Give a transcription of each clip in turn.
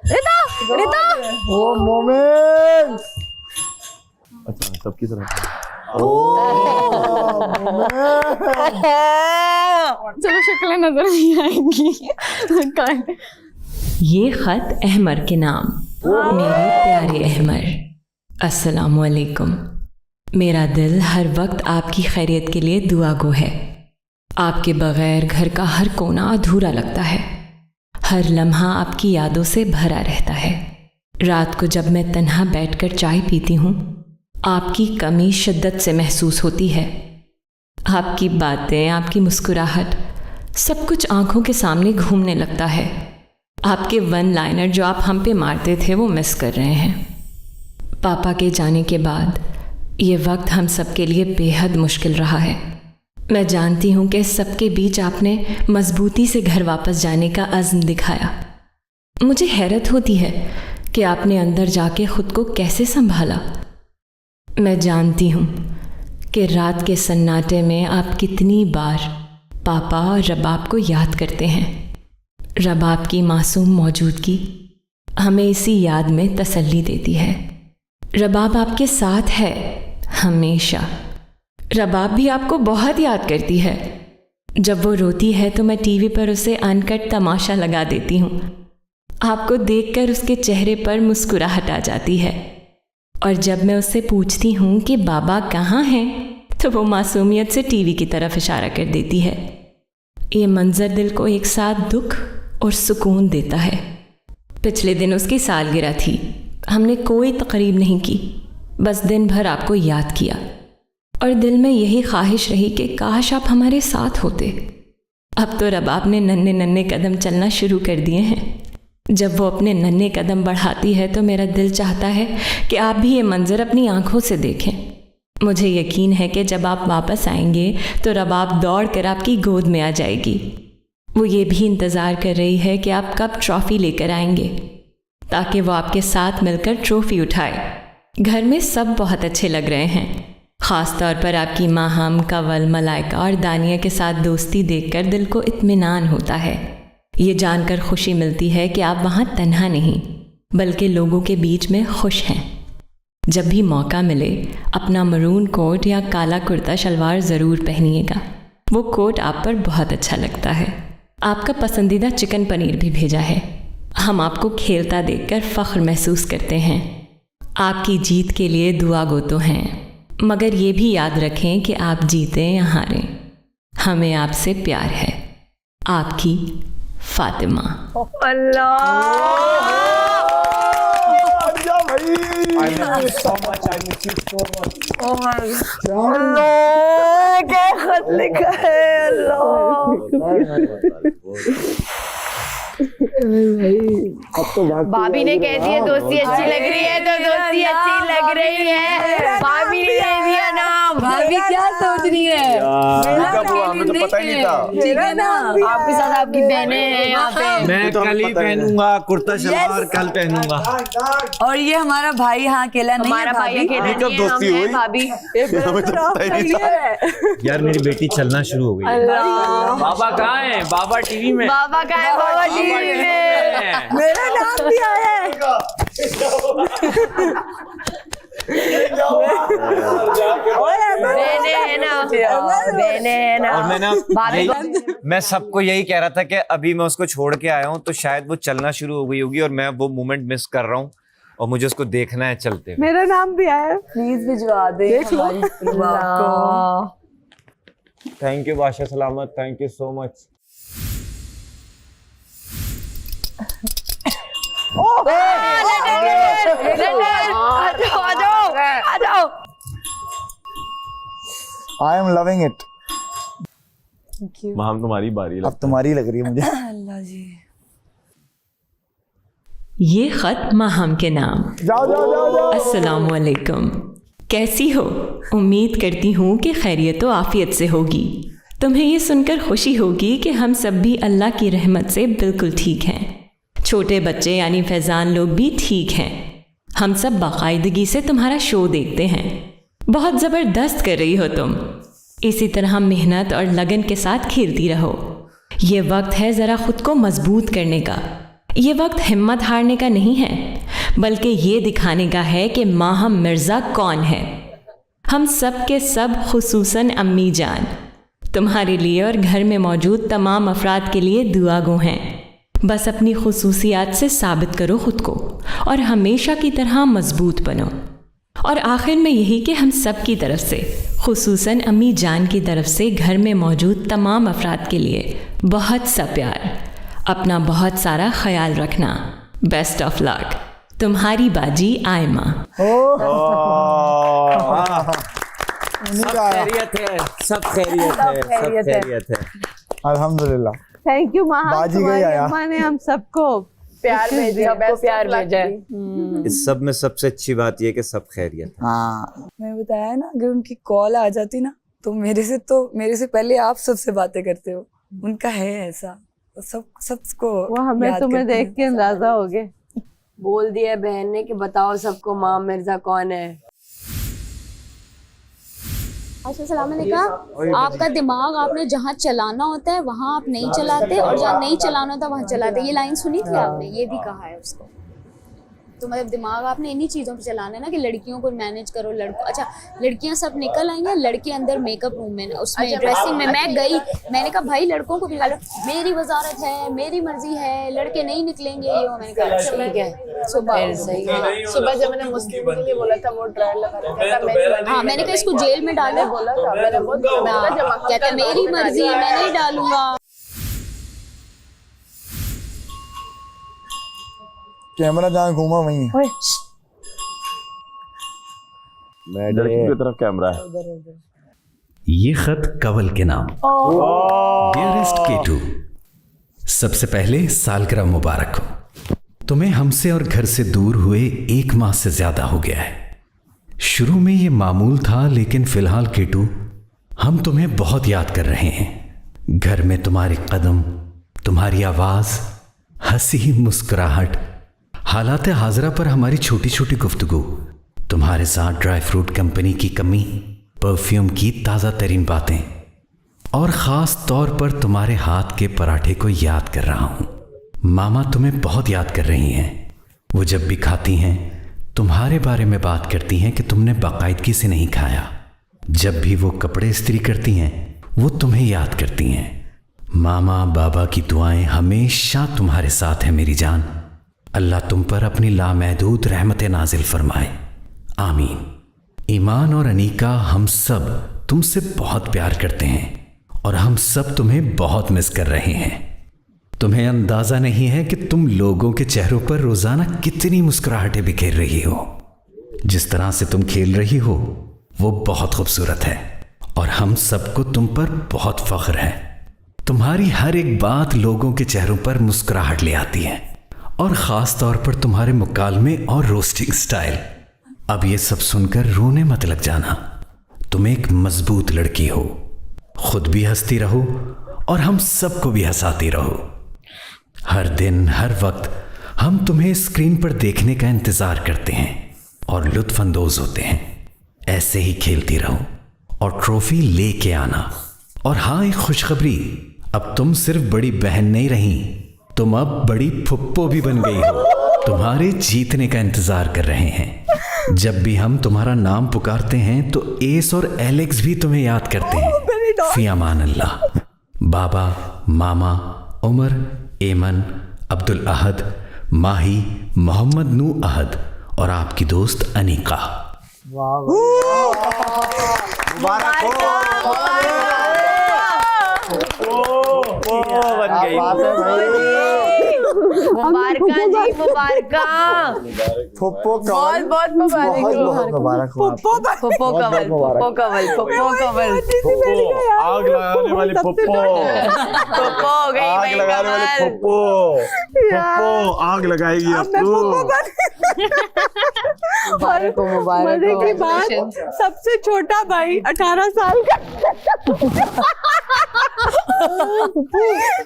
रिता रिता वो मोमेंट। अच्छा सबकी तरह चलो शक्लें नजर नहीं आएंगी। ये खत अहमर के नाम। मेरे प्यारे अहमर, अस्सलाम वालेकुम। मेरा दिल हर वक्त आपकी खैरियत के लिए दुआ गो है। आपके बगैर घर का हर कोना अधूरा लगता है। हर लम्हा आपकी यादों से भरा रहता है। रात को जब मैं तन्हा बैठकर चाय पीती हूँ, आपकी कमी शिद्दत से महसूस होती है। आपकी बातें, आपकी मुस्कुराहट, सब कुछ आंखों के सामने घूमने लगता है। आपके वन लाइनर जो आप हम पे मारते थे वो मिस कर रहे हैं। पापा के जाने के बाद ये वक्त हम सब के लिए बेहद मुश्किल रहा है। मैं जानती हूँ कि सबके बीच आपने मजबूती से घर वापस जाने का अज़्म दिखाया। मुझे हैरत होती है कि आपने अंदर जाके खुद को कैसे संभाला। मैं जानती हूँ कि रात के सन्नाटे में आप कितनी बार पापा और रबाब को याद करते हैं। रबाब की मासूम मौजूदगी हमें इसी याद में तसल्ली देती है। रबाब आपके साथ है हमेशा। रबाब भी आपको बहुत याद करती है। जब वो रोती है तो मैं टीवी पर उसे अनकट तमाशा लगा देती हूँ। आपको देखकर उसके चेहरे पर मुस्कुराहट आ जाती है। और जब मैं उससे पूछती हूँ कि बाबा कहाँ हैं, तो वो मासूमियत से टीवी की तरफ इशारा कर देती है। ये मंजर दिल को एक साथ दुख और सुकून देता है। पिछले दिन उसकी सालगिरह थी। हमने कोई तकरीब नहीं की, बस दिन भर आपको याद किया और दिल में यही ख्वाहिश रही कि काश आप हमारे साथ होते। अब तो रबाब ने नन्हे नन्हे कदम चलना शुरू कर दिए हैं। जब वो अपने नन्हे कदम बढ़ाती है तो मेरा दिल चाहता है कि आप भी ये मंजर अपनी आंखों से देखें। मुझे यकीन है कि जब आप वापस आएंगे तो रबाब दौड़ कर आपकी गोद में आ जाएगी। वो ये भी इंतज़ार कर रही है कि आप कब ट्रॉफ़ी लेकर आएंगे ताकि वो आपके साथ मिलकर ट्रॉफ़ी उठाए। घर में सब बहुत अच्छे लग रहे हैं। ख़ास तौर पर आपकी माहम, कवल, मलाइका और दानिया के साथ दोस्ती देखकर दिल को इत्मीनान होता है। ये जानकर खुशी मिलती है कि आप वहाँ तन्हा नहीं बल्कि लोगों के बीच में खुश हैं। जब भी मौका मिले अपना मरून कोट या काला कुर्ता शलवार ज़रूर पहनिएगा। वो कोट आप पर बहुत अच्छा लगता है। आपका पसंदीदा चिकन पनीर भी भेजा है। हम आपको खेलता देखकर फ़ख्र महसूस करते हैं। आपकी जीत के लिए दुआ गो तो हैं, मगर ये भी याद रखें कि आप जीतें या हारें, हमें आपसे प्यार है। आपकी फातिमा। क्या खत लिखा है भाभी ने कह दिया दोस्ती अच्छी लग रही है तो दोस्ती अच्छी लग रही है। भाभी ने कह दिया ना। भाभी क्या सोच रही है? हमें तो पता ही नहीं था। आपके साथ आपकी बहनें हैं यहाँ पे। मैं कल ही पहनूंगा कुर्ता शलवार, कल पहनूंगा। और ये हमारा भाई यहाँ अकेला नहीं है। हमारा भाई अकेला कब नहीं है, दोस्ती हम हैं हुई? भाभी। हमें तो पता ही नहीं था। यार मेरी बेटी चलना शुरू हो गई। बाबा कहाँ है? बाबा टीवी में। बाबा का है, बाबा टीवी में। मेरा नाम भी आया है। बहने है ना, बहने है ना। और मैं ना भाभी मैं सबको यही कह रहा था कि अभी मैं उसको छोड़ के आया हूँ तो शायद वो चलना शुरू हो गई होगी और मैं वो मोमेंट मिस कर रहा हूँ और मुझे उसको देखना है चलते हुए। मेरा नाम भी आया है। प्लीज भिजवा दे हमारी को। थैंक यू बादशाह सलामत, thank you so much. I am loving it. हम तुम्हारी बारी अब तुम्हारी लग रही है मुझे। अल्लाह जी। ये ख़त माहम के नाम। जाओ जाओ जाओ जाओ। अस्सलाम वालेकुम। कैसी हो? उम्मीद करती हूँ कि खैरियत व आफियत से होगी। तुम्हें ये सुनकर खुशी होगी कि हम सब भी अल्लाह की रहमत से बिल्कुल ठीक हैं। छोटे बच्चे यानी फैज़ान लोग भी ठीक हैं। हम सब बाकायदगी से तुम्हारा शो देखते हैं। बहुत ज़बरदस्त कर रही हो तुम। इसी तरह मेहनत और लगन के साथ खेलती रहो। ये वक्त है ज़रा खुद को मजबूत करने का। ये वक्त हिम्मत हारने का नहीं है, बल्कि ये दिखाने का है कि माहम मिर्ज़ा कौन है। हम सब के सब, खुसूसन अम्मी जान, तुम्हारे लिए और घर में मौजूद तमाम अफराद के लिए दुआ गो हैं। बस अपनी खुसूसियात से साबित करो खुद को और हमेशा की तरह मजबूत बनो। और आखिर में यही कि हम सब की तरफ से, खुसूसन अम्मी जान की तरफ से, घर में मौजूद तमाम अफराद के लिए बहुत सा प्यार। अपना बहुत सारा ख्याल रखना। Best of luck. तुम्हारी बाजी आयमा। सब खैरियत है, सब खैरियत है, सब खैरियत है। अल्हम्दुलिल्लाह। थैंक यू माँ, बाजी गई तुम्हारी आया। अम्मा ने हम सबको प्यार भेजा, सबको प्यार भेजा है। इस सब में सबसे अच्छी बात यह कि सब खैरियत है। हाँ मैं बताया ना, अगर उनकी कॉल आ जाती ना तो मेरे से पहले आप सबसे बातें करते हो। उनका है ऐसा, सबको वो हमें याद तुम्हें करती देख है। के अंदाजा हो गया। बोल दिया बहन ने कि बताओ सबको माँ मिर्जा कौन है। अच्छा सलाम अलैकुम। आपका दिमाग आपने जहाँ चलाना होता है वहाँ आप नहीं चलाते, और जहाँ नहीं चलाना होता वहाँ चलाते। ये लाइन सुनी थी आपने, ये भी कहा है उसको। तो मतलब दिमाग आपने इन्हीं चीज़ों पे चलाना है ना, कि लड़कियों को मैनेज करो, लड़कों। अच्छा लड़कियां सब निकल आई हैं, लड़के अंदर मेकअप रूम में, उसमें ड्रेसिंग में। मैं गई, मैंने कहा भाई लड़कों को भी निकालो, मेरी वजारत है, मेरी मर्जी है, लड़के नहीं निकलेंगे। ये वो मैंने कहा ठीक है। सुबह सही है। सुबह जब मैंने मुस्लिम के लिए बोला था वो ट्रायल लगा रहा था, हाँ मैंने कहा इसको जेल में डालो, बोला था मैंने बहुत कहता है मेरी मर्जी है, मैं नहीं डालूंगा। कैमरा जहाँ घूमा वहीं है। लड़की की तरफ कैमरा है। ये खत कवल के नाम। डियरेस्ट केटू, सबसे पहले सालगिरह मुबारक हो। तुम्हें हमसे और घर से दूर हुए 1 माह से ज्यादा हो गया है। शुरू में ये मामूल था, लेकिन फिलहाल केटू हम तुम्हें बहुत याद कर रहे हैं। घर में तुम्हारे कदम, तुम्हारी आवाज, हंसी मुस्कुराहट, हालात हाजरा पर हमारी छोटी छोटी गुफ्तगू, तुम्हारे साथ ड्राई फ्रूट कंपनी की कमी, परफ्यूम की ताज़ा तरीन बातें, और ख़ास तौर पर तुम्हारे हाथ के पराठे को याद कर रहा हूँ। मामा तुम्हें बहुत याद कर रही हैं। वो जब भी खाती हैं तुम्हारे बारे में बात करती हैं कि तुमने बाकायदगी से नहीं खाया। जब भी वो कपड़े इस्त्री करती हैं वो तुम्हें याद करती हैं। मामा बाबा की दुआएं हमेशा तुम्हारे साथ हैं मेरी जान। अल्लाह तुम पर अपनी लामहदूद रहमतें नाजिल फरमाए, आमीन। ईमान और अनीका हम सब तुमसे बहुत प्यार करते हैं और हम सब तुम्हें बहुत मिस कर रहे हैं। तुम्हें अंदाजा नहीं है कि तुम लोगों के चेहरों पर रोजाना कितनी मुस्कुराहटें बिखेर रही हो। जिस तरह से तुम खेल रही हो वो बहुत खूबसूरत है और हम सबको तुम पर बहुत फख्र है। तुम्हारी हर एक बात लोगों के चेहरों पर मुस्कुराहट ले आती है, और ख़ास तौर पर तुम्हारे मुकालमे और रोस्टिंग स्टाइल। अब ये सब सुनकर रोने मत लग जाना। तुम एक मजबूत लड़की हो, खुद भी हंसती रहो और हम सबको भी हंसाती रहो। हर दिन हर वक्त हम तुम्हें स्क्रीन पर देखने का इंतज़ार करते हैं और लुत्फ अंदोज होते हैं। ऐसे ही खेलती रहो और ट्रॉफी लेके आना। और हाँ, एक खुशखबरी, अब तुम सिर्फ बड़ी बहन नहीं रही, तुम अब बड़ी फुप्पो भी बन गई हो। तुम्हारे जीतने का इंतजार कर रहे हैं। जब भी हम तुम्हारा नाम पुकारते हैं तो एस और एलेक्स भी तुम्हें याद करते हैं। फी अमान अल्लाह। बाबा, मामा, उमर, एमन, अब्दुल अहद, माही, मोहम्मद नू अहद और आपकी दोस्त अनीका। बन गई। मुबारका जी, मुबारका। फुप्पो बहुत बहुत मुबारक बहुत हो। बहुत मुबारक हो आपको। पप्पो कवल, पप्पो कवल, पप्पो कवल, आग लगाने वाली पप्पो, पप्पो हो गई आग भाई लगाने वाली कवल। पप्पो आग लगाएगी अब तू। मुबारक हो, मुबारक मजे हो। की बात, सबसे छोटा भाई 18 साल का।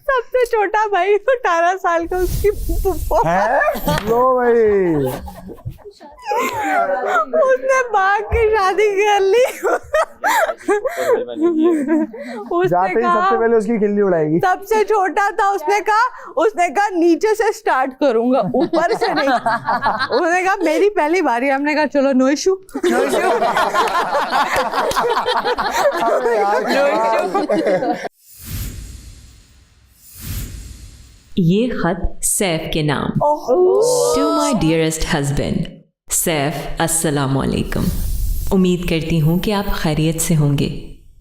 सबसे छोटा भाई 18 साल का, उसकी पुप्पो। लो भाई, उसने भाग के शादी कर ली। जाते ही सबसे पहले उसकी खिल्ली उड़ाएगी। सबसे छोटा था, उसने कहा नीचे से स्टार्ट करूंगा, ऊपर से नहीं। उसने कहा मेरी पहली बारी। हमने कहा चलो नो इशू। ये खत सैफ के नाम। To my dearest husband Saif, अस्सलाम वालेकुम। उम्मीद करती हूँ कि आप खैरियत से होंगे।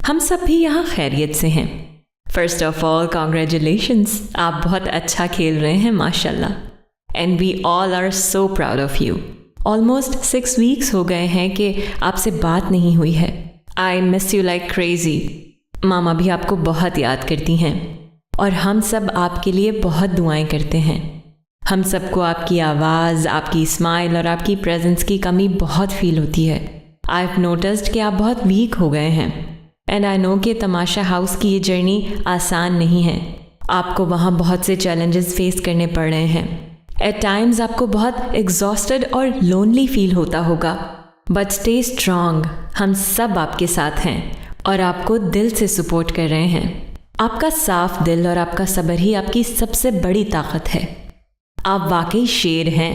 हम सब भी यहाँ खैरियत से हैं। फर्स्ट ऑफ ऑल कॉन्ग्रेचुलेशंस, आप बहुत अच्छा खेल रहे हैं माशाल्लाह। And we all are so proud of you. Almost 6 weeks हो गए हैं कि आपसे बात नहीं हुई है। I miss you like crazy. मामा भी आपको बहुत याद करती हैं और हम सब आपके लिए बहुत दुआएं करते हैं। हम सबको आपकी आवाज़, आपकी स्माइल और आपकी प्रेजेंस की कमी बहुत फील होती है। आई हैव नोटिस्ड कि आप बहुत वीक हो गए हैं एंड आई नो कि तमाशा हाउस की ये जर्नी आसान नहीं है। आपको वहाँ बहुत से चैलेंजेस फेस करने पड़ रहे हैं। एट टाइम्स आपको बहुत एग्जॉस्टेड और लोनली फील होता होगा, बट स्टे स्ट्रांग। हम सब आपके साथ हैं और आपको दिल से सपोर्ट कर रहे हैं। आपका साफ दिल और आपका सब्र ही आपकी सबसे बड़ी ताकत है। आप वाकई शेर हैं,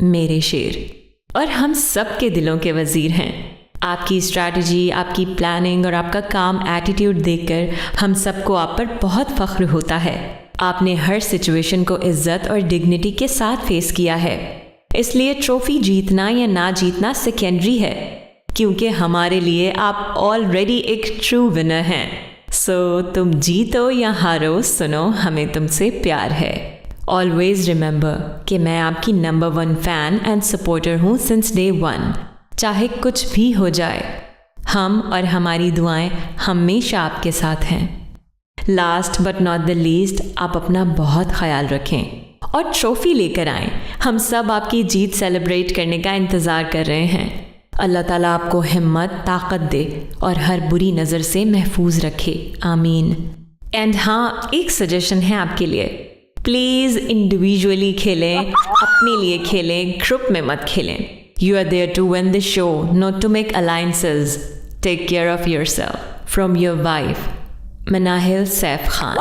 मेरे शेर, और हम सब के दिलों के वज़ीर हैं। आपकी स्ट्रैटेजी, आपकी प्लानिंग और आपका काम एटीट्यूड देखकर हम सबको आप पर बहुत फ़ख्र होता है। आपने हर सिचुएशन को इज्जत और डिग्निटी के साथ फेस किया है, इसलिए ट्रॉफी जीतना या ना जीतना सेकेंडरी है, क्योंकि हमारे लिए आप ऑलरेडी एक ट्रू विनर हैं। सो तुम जीतो या हारो, सुनो हमें तुमसे प्यार है। ऑलवेज रिमेंबर कि मैं आपकी नंबर 1 फ़ैन एंड सपोर्टर हूँ सिंस डे 1। चाहे कुछ भी हो जाए, हम और हमारी दुआएं हमेशा आपके साथ हैं। Last but not the least, आप अपना बहुत ख्याल रखें और ट्रॉफी लेकर आएँ। हम सब आपकी जीत सेलिब्रेट करने का इंतज़ार कर रहे हैं। अल्लाह ताला आपको हिम्मत, ताकत दे और हर बुरी नज़र से महफूज रखे, आमीन। एंड हाँ, एक सजेशन है आपके लिए, प्लीज़ इंडिविजुअली खेलें, अपने लिए खेलें, ग्रुप में मत खेलें। You are there to win the show, not to make alliances. Take care of yourself. From your wife Manahil Saif Khan.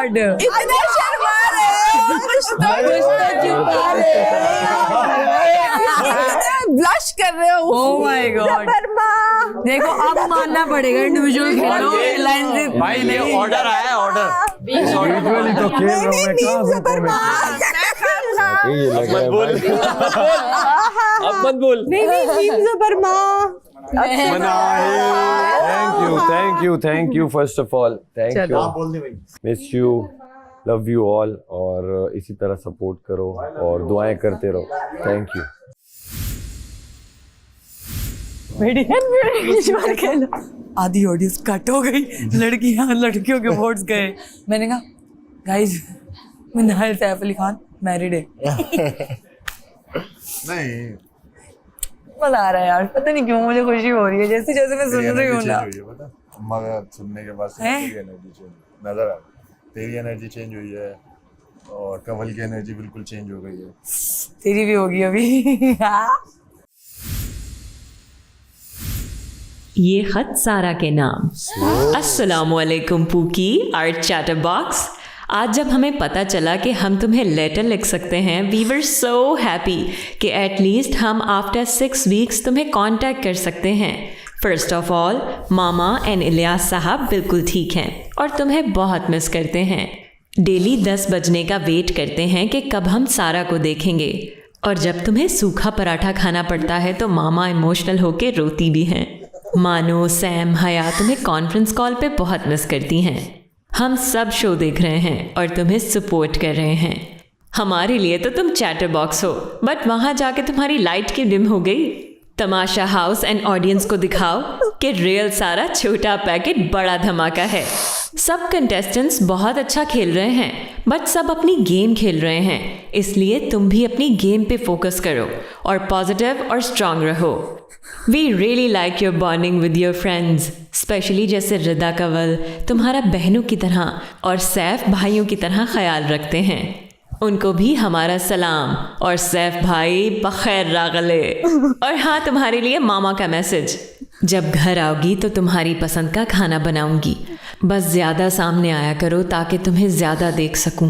इतने शर्मा ब्लश कर रहे हो। ओह माय गॉड, देखो अब मानना पड़ेगा, इंडिविजुअल खेलो, लाइन से। भाई ये ऑर्डर आया है, ऑर्डर। इंडिविजुअली तो खेल रहा हूं मैं, कहां से मत बोल, अब मत बोल। Thank you first of all, thank you. Miss you, love you all, और इसी तरह सपोर्ट करो और दुआएं करते रहो। Thank you. आधी ऑडियंस कट हो गई, लड़कियों के वोट्स गए। मैंने कहा गाइस, मनाहिल सैफ अली खान मैरिड है। नहीं, मजा आ रहा है यार, पता नहीं क्यों मुझे खुशी हो रही है, जैसे जैसे मैं सुन रही हूँ ना। मगर सुनने के बाद एनर्जी चेंज नजर आ रही, तेरी एनर्जी चेंज हुई है और कंवल की एनर्जी बिल्कुल चेंज हो गई है। तेरी भी होगी अभी। ये खत सारा के नाम। अस्सलामुअलैकुम पूकी, आर्ट चैटर बॉक्स। आज जब हमें पता चला कि हम तुम्हें लेटर लिख सकते हैं, वी वर सो हैप्पी कि एटलीस्ट हम आफ्टर 6 वीक्स तुम्हें कांटेक्ट कर सकते हैं। First of all, mama and Ilyas साहब बिल्कुल ठीक हैं और तुम्हें बहुत मिस करते हैं। डेली 10 बजने का वेट करते हैं कि कब हम सारा को देखेंगे, और जब तुम्हें सूखा पराठा खाना पड़ता है तो मामा इमोशनल होकर रोती भी हैं। मानो, सैम, हया तुम्हें कॉन्फ्रेंस कॉल पे बहुत मिस करती हैं। हम सब शो देख रहे हैं और तुम्हें सपोर्ट कर रहे हैं। हमारे लिए तो तुम चैटर बॉक्स हो, बट वहाँ जाके तुम्हारी लाइट की डिम हो गई। तमाशा हाउस एंड ऑडियंस को दिखाओ कि रियल सारा छोटा पैकेट बड़ा धमाका है। सब कंटेस्टेंट्स बहुत अच्छा खेल रहे हैं, बट सब अपनी गेम खेल रहे हैं, इसलिए तुम भी अपनी गेम पे फोकस करो और पॉजिटिव और स्ट्रांग रहो। We really like your bonding with your friends, specially जैसे रिदा कंवल तुम्हारा बहनों की तरह और सैफ भाइयों की तरह ख्याल रखते हैं। उनको भी हमारा सलाम, और सैफ भाई बखैर रागले। और हाँ, तुम्हारे लिए मामा का मैसेज, जब घर आओगी तो तुम्हारी पसंद का खाना बनाऊंगी, बस ज़्यादा सामने आया करो ताकि तुम्हें ज़्यादा देख सकूं।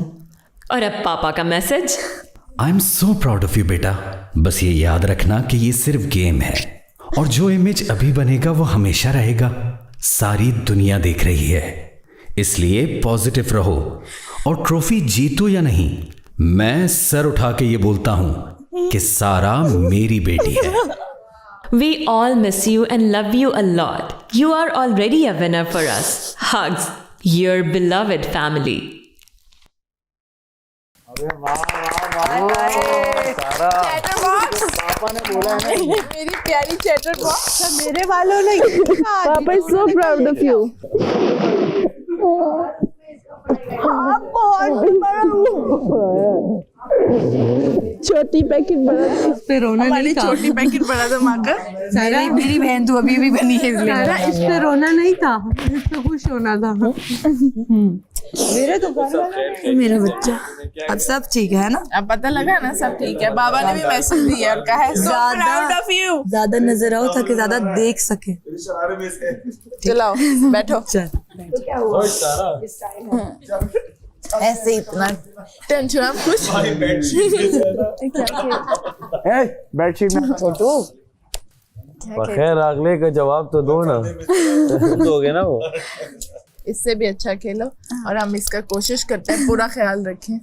और अब पापा का message, I am so proud of you बेटा, बस ये याद रखना कि ये सिर्फ गेम है और जो इमेज अभी बनेगा वो हमेशा रहेगा। सारी दुनिया देख रही है, इसलिए पॉजिटिव रहो और ट्रॉफी जीतो या नहीं, मैं सर उठा के ये बोलता हूं कि सारा मेरी बेटी है। We all miss you and love you a lot. You are already a winner for us. Hugs, your beloved family. मेरी प्यारी चैटर बॉक्स मेरे वालों ने पापा is so proud of you. आप बहुत बड़ा छोटी पैकेट बड़ा इस पे रोना नहीं था। छोटी पैकेट बड़ा था माँ का। सारा मेरी बहन तो अभी भी बनी है, सारा इस पे रोना नहीं था, इस पे खुश होना था। मेरे तो मेरा बच्चा अब सब ठीक है ना? अब पता लगा ना सब ठीक है। बाबा ने भी मैसेज दिया और कहा है so proud of you। ज्यादा नजर आओ ताकि ज्यादा देख सके। चलो बैठो। ऐसे इतना टेंशन आप खुश बेडशीट में फोटो बखैर अगले का जवाब तो दो ना। दोगे ना वो। इससे भी अच्छा खेलो और हम इसका कोशिश करते हैं पूरा ख्याल रखें,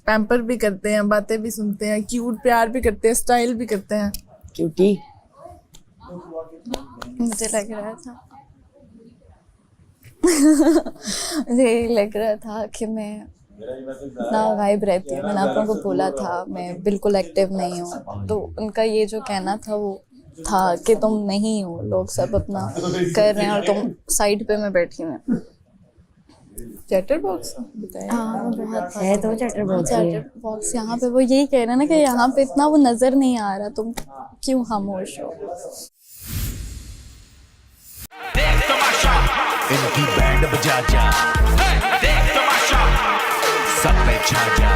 पैम्पर भी करते हैं, बातें भी सुनते हैं, क्यूट प्यार भी करते हैं, स्टाइल भी करते हैं। क्यूटी मुझे लग रहा था मुझे लग रहा था कि मैं ना गायब रहती हूँ। मैंने आप लोगों को बोला था मैं बिल्कुल एक्टिव नहीं हूँ, तो उनका ये जो कहना था वो था कि तुम नहीं हो, लोग सब अपना कर रहे हैं और तुम साइड पे मैं बैठी हूँ। चैटर बॉक्स हाँ बहुत है तो चैटर बॉक्स यहाँ पे वो यही कह रहे हैं ना कि यहाँ पे इतना वो नजर नहीं आ रहा, तुम क्यों खामोश हो। इनकी बैंड बजा जा, देख तमाशा सब पे छा जा।